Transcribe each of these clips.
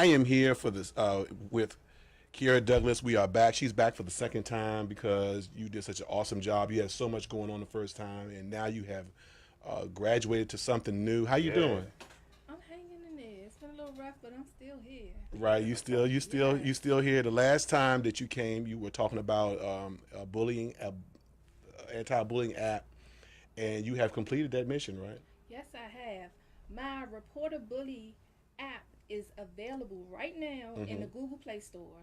I am here for this with Kierra Douglas. We are back. She's back for the second time because you did such an awesome job. You had so much going on the first time, and now you have graduated to something new. How you doing? I'm hanging in there. It's been a little rough, but I'm still here. Right, you still here. The last time that you came, you were talking about a bullying, anti-bullying app, and you have completed that mission, right? Yes, I have. My Report a Bully app is available right now in the Google Play Store.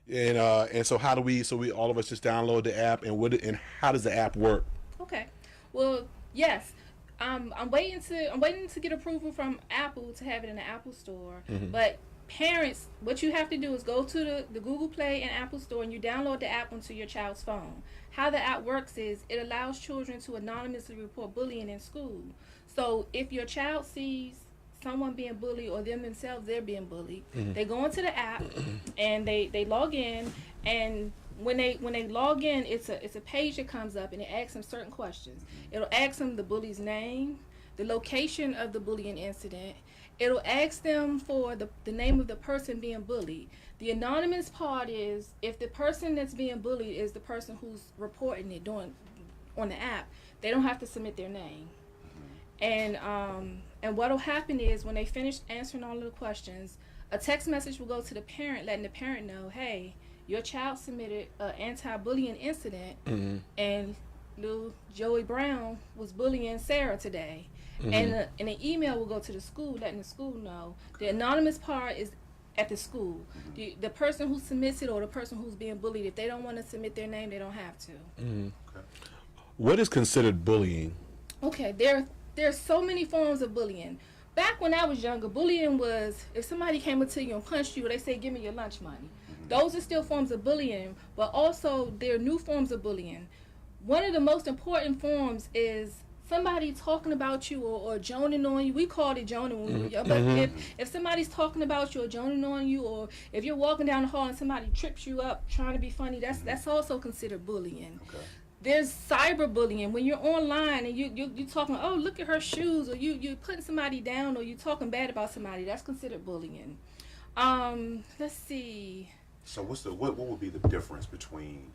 And so how do we? So we all of us just download the app, and how does the app work? Okay. Well, yes. I'm waiting to get approval from Apple to have it in the Apple Store. But parents, what you have to do is go to the Google Play and Apple Store, and you download the app onto your child's phone. How the app works is it allows children to anonymously report bullying in school. So if your child sees someone being bullied or them themselves they're being bullied, they go into the app and they log in, and when they log in, it's a page that comes up and it asks them certain questions. It'll ask them the bully's name, the location of the bullying incident. It'll ask them for the name of the person being bullied. The anonymous part is if the person that's being bullied is the person who's reporting it on the app, they don't have to submit their name. And what'll happen is when they finish answering all of the questions, a text message will go to the parent letting the parent know, hey, your child submitted an anti-bullying incident, and little Joey Brown was bullying Sarah today. And an email will go to the school letting the school know. The anonymous part is at the school. The person who submits it or the person who's being bullied, if they don't want to submit their name, they don't have to. Okay. What is considered bullying? Okay, there's so many forms of bullying. Back when I was younger, bullying was if somebody came up to you and punched you, they say, give me your lunch money. Those are still forms of bullying, but also there are new forms of bullying. One of the most important forms is somebody talking about you or joning on you. We called it joning when we were young, but if somebody's talking about you or joning on you, or if you're walking down the hall and somebody trips you up trying to be funny, that's also considered bullying. Okay. There's cyberbullying when you're online and you talking, oh, look at her shoes, or you putting somebody down, or you talking bad about somebody. That's considered bullying. Let's see. So what would be the difference between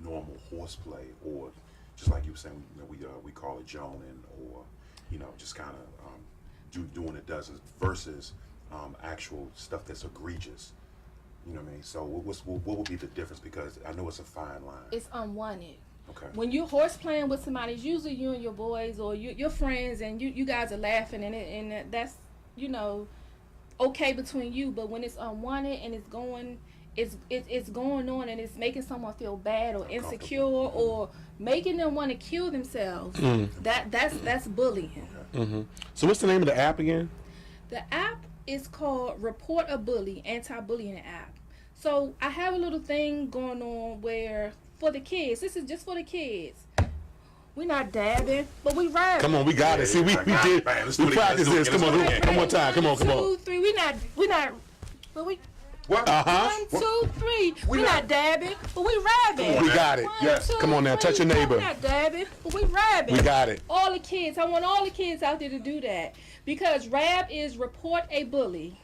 normal horseplay, or just like you were saying, we call it joning, or just kind of doing it does versus actual stuff that's egregious. You know what I mean? So what would be the difference? Because I know it's a fine line. It's unwanted. Okay. When you're horse playing with somebody, it's usually you and your boys or your friends, and you guys are laughing, and that's okay between you. But when it's unwanted and it's going on and it's making someone feel bad or insecure or making them want to kill themselves, that's bullying. Okay. So what's the name of the app again? The app is called Report a Bully, anti-bullying app. So I have a little thing going on where for the kids, this is just for the kids. We're not dabbing, but we ride. Come on, we got it. See, we did. We practiced this. Come on, come on, time. Come on. 2, 3. We're not. But we. What? 1, 2, 3. We're not dabbing, but we rabbing. We got it. Yes. Come on now, touch your neighbor. We're not dabbing, but we rabbing. We got it. All the kids. I want all the kids out there to do that because rab is report a bully.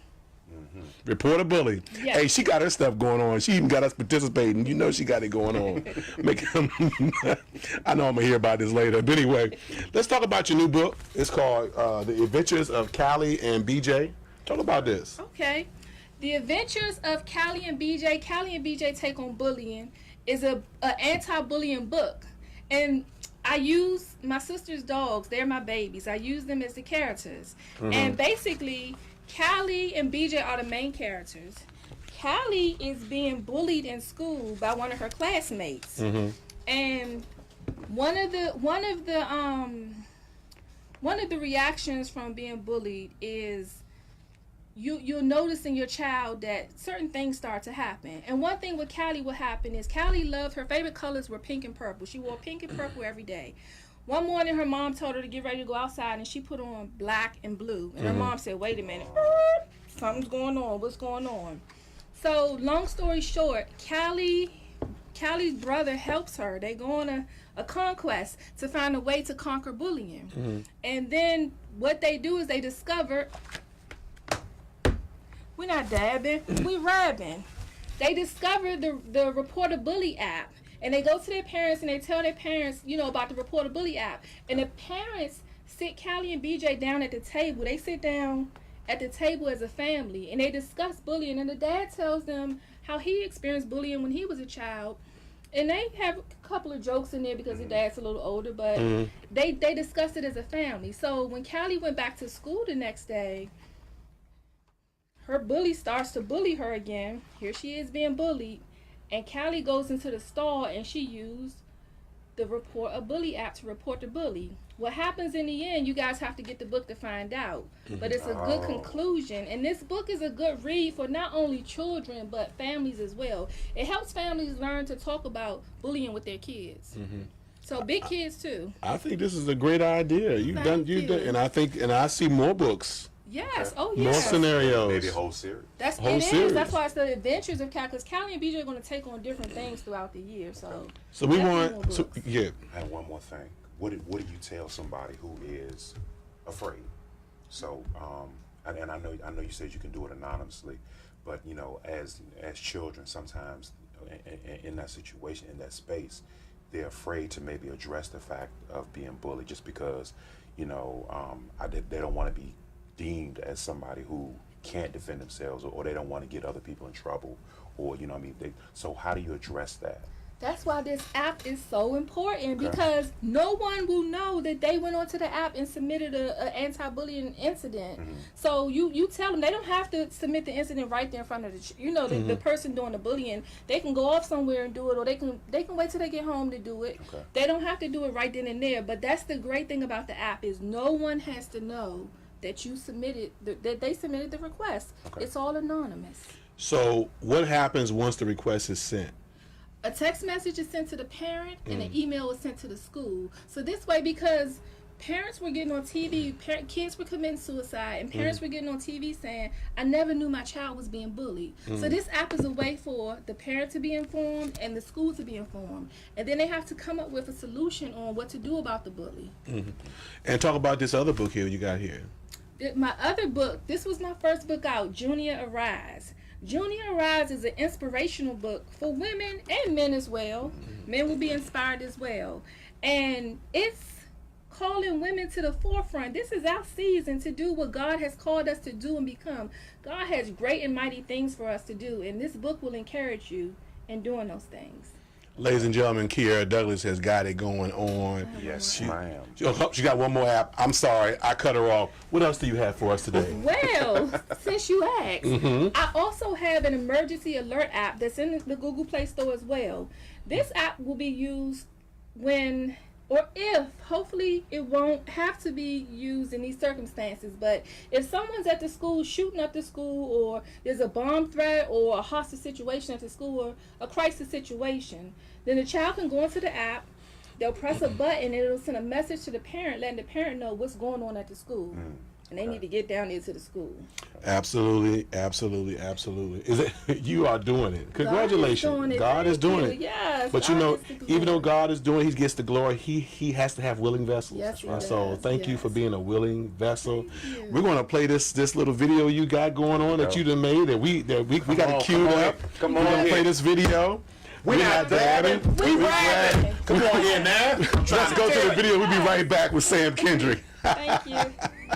Report a bully. Yes. Hey, she got her stuff going on. She even got us participating. You know she got it going on. I know I'm going to hear about this later. But anyway, let's talk about your new book. It's called The Adventures of Callie and BJ. Talk about this. Okay. The Adventures of Callie and BJ. Callie and BJ Take on Bullying is a anti-bullying book. And I use my sister's dogs. They're my babies. I use them as the characters. And basically, Callie and BJ are the main characters. Callie is being bullied in school by one of her classmates. And one of the reactions from being bullied is you'll notice in your child that certain things start to happen. And one thing with Callie would happen is Callie loved, her favorite colors were pink and purple. She wore pink and purple every day. One morning, her mom told her to get ready to go outside, and she put on black and blue. And her mom said, wait a minute, something's going on. What's going on? So, long story short, Callie's brother helps her. They go on a conquest to find a way to conquer bullying. And then what they do is they discover We're not dabbing. We rabbing. They discovered the Report a Bully app, and they go to their parents and they tell their parents, about the Report a Bully app. And the parents sit Callie and BJ down at the table. They sit down at the table as a family, and they discuss bullying. And the dad tells them how he experienced bullying when he was a child. And they have a couple of jokes in there because the dad's a little older, but they discussed it as a family. So when Callie went back to school the next day, her bully starts to bully her again. Here she is being bullied. And Callie goes into the stall and she used the Report a Bully app to report the bully. What happens in the end, you guys have to get the book to find out. But it's a good conclusion. And this book is a good read for not only children, but families as well. It helps families learn to talk about bullying with their kids. So big kids too. I think this is a great idea. You've done, and I see more books. Yes. Oh, More yes. scenarios. Maybe a whole series. That's Whole it series. is. That's why it's the adventures of Callie. Because Callie and BJ are going to take on different things throughout the year. So we definitely more want. So, books. yeah. And one more thing. What do you tell somebody who is afraid? So, and I know you said you can do it anonymously, but as children, sometimes in that situation, in that space, they're afraid to maybe address the fact of being bullied, just because they don't want to be deemed as somebody who can't defend themselves, or they don't want to get other people in trouble, or so how do you address that? That's why this app is so important, because no one will know that they went onto the app and submitted an anti-bullying incident. So you tell them they don't have to submit the incident right there in front of the person doing the bullying. They can go off somewhere and do it, or they can wait till they get home to do it. They don't have to do it right then and there. But that's the great thing about the app, is no one has to know that you submitted that they submitted the request. It's all anonymous. So what happens once the request is sent? A text message is sent to the parent, and an email is sent to the school. So this way, because parents were getting on TV, kids were committing suicide, and parents were getting on TV saying, I never knew my child was being bullied. So this app is a way for the parent to be informed and the school to be informed. And then they have to come up with a solution on what to do about the bully. And talk about this other book here you got here. My other book, this was my first book out, Junior Arise. Junior Arise is an inspirational book for women and men as well. Men will be inspired as well. And it's calling women to the forefront. This is our season to do what God has called us to do and become. God has great and mighty things for us to do, and this book will encourage you in doing those things. Ladies and gentlemen, Kierra Douglas has got it going on. Yes, ma'am. She got one more app. I'm sorry, I cut her off. What else do you have for us today? Well, since you asked, I also have an emergency alert app that's in the Google Play Store as well. This app will be used when, or if, hopefully it won't have to be used in these circumstances, but if someone's at the school shooting up the school, or there's a bomb threat or a hostage situation at the school, or a crisis situation, then the child can go into the app, they'll press a button, and it'll send a message to the parent, letting the parent know what's going on at the school. And they need to get down there to the school. Absolutely. Is it? You are doing it. Congratulations. God is doing it. Yes. But even though God is doing it, He gets the glory. He has to have willing vessels. Yes, He So does. thank you for being a willing vessel. Thank you. We're going to play this little video you got going on that you done made. That we got it queued up. Come We're on going to in. play this video. We're not dabbing. We bragging. Come on in now. Let's go to the video. We'll be right back with Sam Kendrick. Thank you.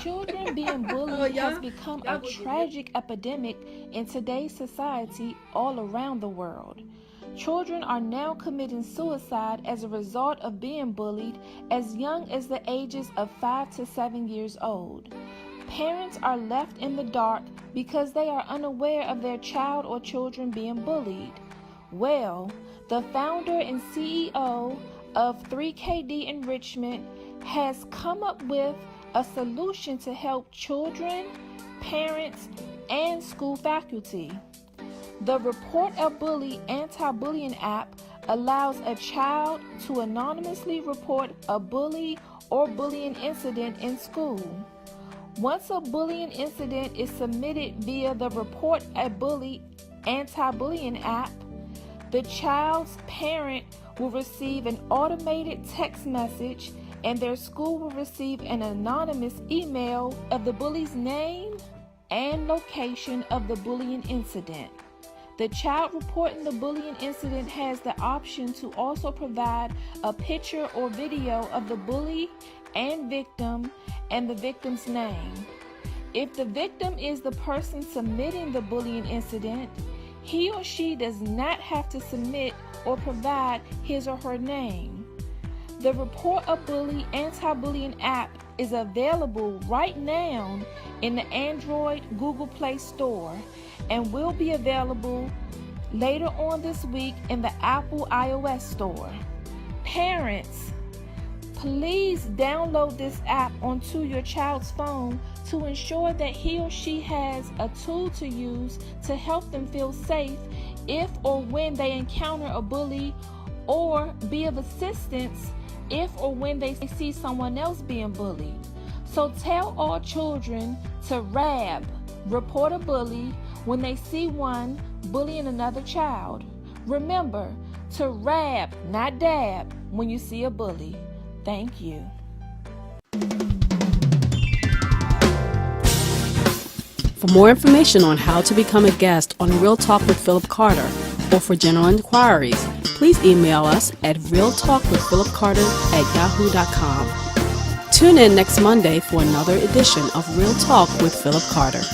Children being bullied y'all- has become y'all a go get it. tragic epidemic in today's society all around the world. Children are now committing suicide as a result of being bullied as young as the ages of 5 to 7 years old. Parents are left in the dark because they are unaware of their child or children being bullied. Well, the founder and CEO of 3KD Enrichment has come up with a solution to help children, parents, and school faculty. The Report a Bully anti-bullying app allows a child to anonymously report a bully or bullying incident in school. Once a bullying incident is submitted via the Report a Bully anti-bullying app, the child's parent will receive an automated text message, and their school will receive an anonymous email of the bully's name and location of the bullying incident. The child reporting the bullying incident has the option to also provide a picture or video of the bully and victim and the victim's name. If the victim is the person submitting the bullying incident, he or she does not have to submit or provide his or her name. The Report a Bully anti-bullying app is available right now in the Android Google Play Store and will be available later on this week in the Apple iOS Store. Parents, please download this app onto your child's phone to ensure that he or she has a tool to use to help them feel safe if or when they encounter a bully, or be of assistance if or when they see someone else being bullied. So tell all children to report a bully when they see one bullying another child. Remember to not dab, when you see a bully. Thank you. For more information on how to become a guest on Real Talk with Phillip Carter, or for general inquiries, please email us at realtalkwithphillipcarter@yahoo.com. Tune in next Monday for another edition of Real Talk with Phillip Carter.